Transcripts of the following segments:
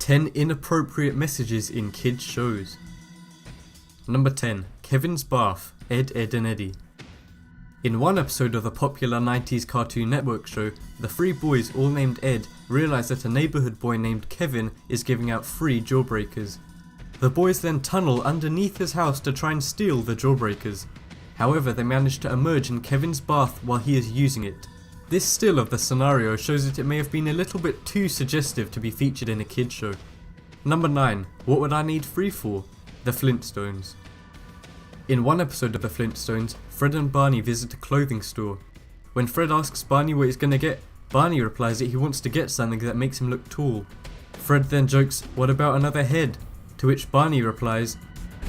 10 inappropriate messages in kids shows. Number 10. Kevin's Bath, Ed, Edd and Eddy. In one episode of the popular 90s Cartoon Network show, the three boys, all named Ed, realise that a neighbourhood boy named Kevin is giving out free jawbreakers. The boys then tunnel underneath his house to try and steal the jawbreakers. However, they manage to emerge in Kevin's bath while he is using it. This still of the scenario shows that it may have been a little bit too suggestive to be featured in a kids show. Number 9. What would I need free for? The Flintstones. In one episode of the Flintstones, Fred and Barney visit a clothing store. When Fred asks Barney what he's gonna get, Barney replies that he wants to get something that makes him look tall. Fred then jokes, "What about another head?" To which Barney replies,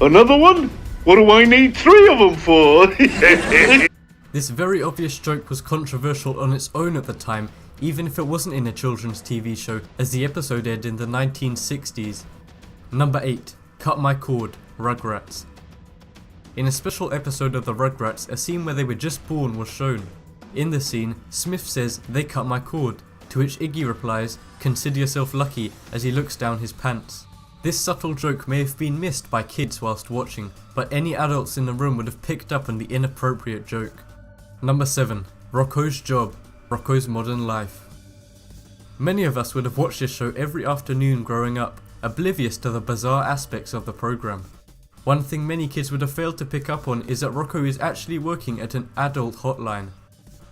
"Another one? What do I need 3 of them for?" This very obvious joke was controversial on its own at the time, even if it wasn't in a children's TV show, as the episode aired in the 1960s. Number 8. Cut My Cord, Rugrats. In a special episode of the Rugrats, a scene where they were just born was shown. In the scene, Smith says, "They cut my cord," to which Iggy replies, "Consider yourself lucky," as he looks down his pants. This subtle joke may have been missed by kids whilst watching, but any adults in the room would have picked up on the inappropriate joke. Number 7. Rocco's Job, Rocco's Modern Life. Many of us would have watched this show every afternoon growing up, oblivious to the bizarre aspects of the program. One thing many kids would have failed to pick up on is that Rocco is actually working at an adult hotline.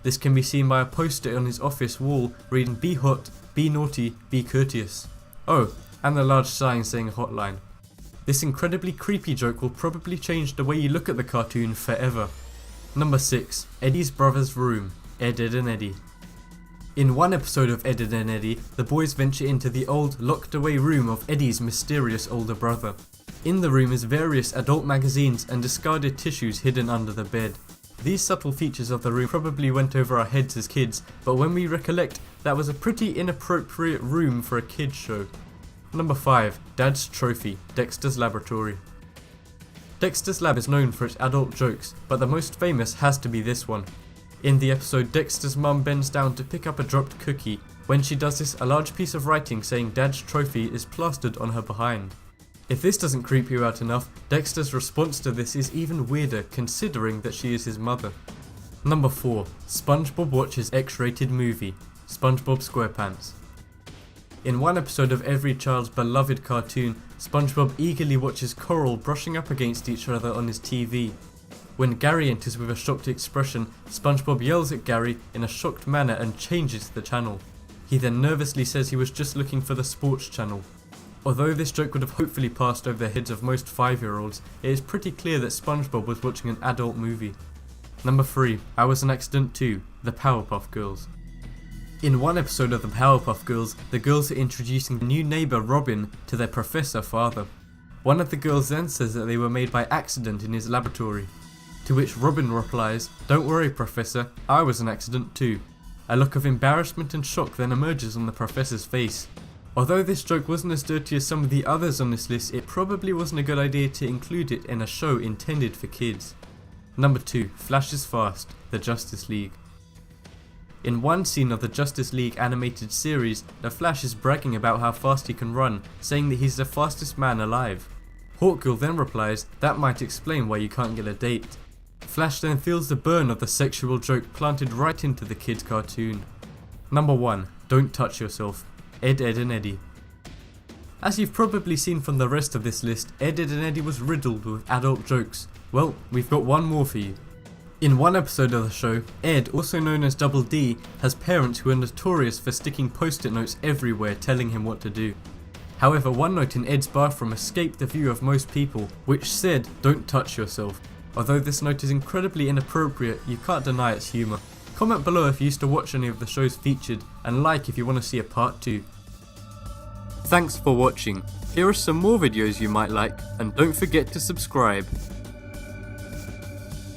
This can be seen by a poster on his office wall reading "Be hot, be naughty, be courteous." Oh, and a large sign saying hotline. This incredibly creepy joke will probably change the way you look at the cartoon forever. Number 6. Eddie's Brother's Room, Ed, Edd and Eddy. In one episode of Ed, Edd and Eddy, the boys venture into the old, locked away room of Eddie's mysterious older brother. In the room is various adult magazines and discarded tissues hidden under the bed. These subtle features of the room probably went over our heads as kids, but when we recollect, that was a pretty inappropriate room for a kids show. Number 5. Dad's Trophy, Dexter's Laboratory. Dexter's Lab is known for its adult jokes, but the most famous has to be this one. In the episode, Dexter's mum bends down to pick up a dropped cookie. When she does this, a large piece of writing saying Dad's Trophy is plastered on her behind. If this doesn't creep you out enough, Dexter's response to this is even weirder considering that she is his mother. Number 4. SpongeBob watches X-rated movie, SpongeBob SquarePants. In one episode of every child's beloved cartoon, SpongeBob eagerly watches Coral brushing up against each other on his TV. When Gary enters with a shocked expression, SpongeBob yells at Gary in a shocked manner and changes the channel. He then nervously says he was just looking for the sports channel. Although this joke would have hopefully passed over the heads of most 5-year-olds, it is pretty clear that SpongeBob was watching an adult movie. Number 3. I Was an Accident Too, The Powerpuff Girls. In one episode of the Powerpuff Girls, the girls are introducing the new neighbour Robin to their professor father. One of the girls then says that they were made by accident in his laboratory. To which Robin replies, "Don't worry, Professor, I was an accident too." A look of embarrassment and shock then emerges on the professor's face. Although this joke wasn't as dirty as some of the others on this list, it probably wasn't a good idea to include it in a show intended for kids. Number 2. Flash is Fast, The Justice League. In one scene of the Justice League animated series, the Flash is bragging about how fast he can run, saying that he's the fastest man alive. Hawkgirl then replies, "That might explain why you can't get a date." Flash then feels the burn of the sexual joke planted right into the kids' cartoon. Number 1. Don't Touch Yourself, Ed, Edd and Eddy. As you've probably seen from the rest of this list, Ed, Edd and Eddy was riddled with adult jokes. Well, we've got one more for you. In one episode of the show, Ed, also known as Double D, has parents who are notorious for sticking post-it notes everywhere telling him what to do. However, one note in Ed's bathroom escaped the view of most people, which said, "Don't touch yourself." Although this note is incredibly inappropriate, you can't deny its humour. Comment below if you used to watch any of the shows featured, and like if you want to see a part 2. Thanks for watching. Here are some more videos you might like, and don't forget to subscribe.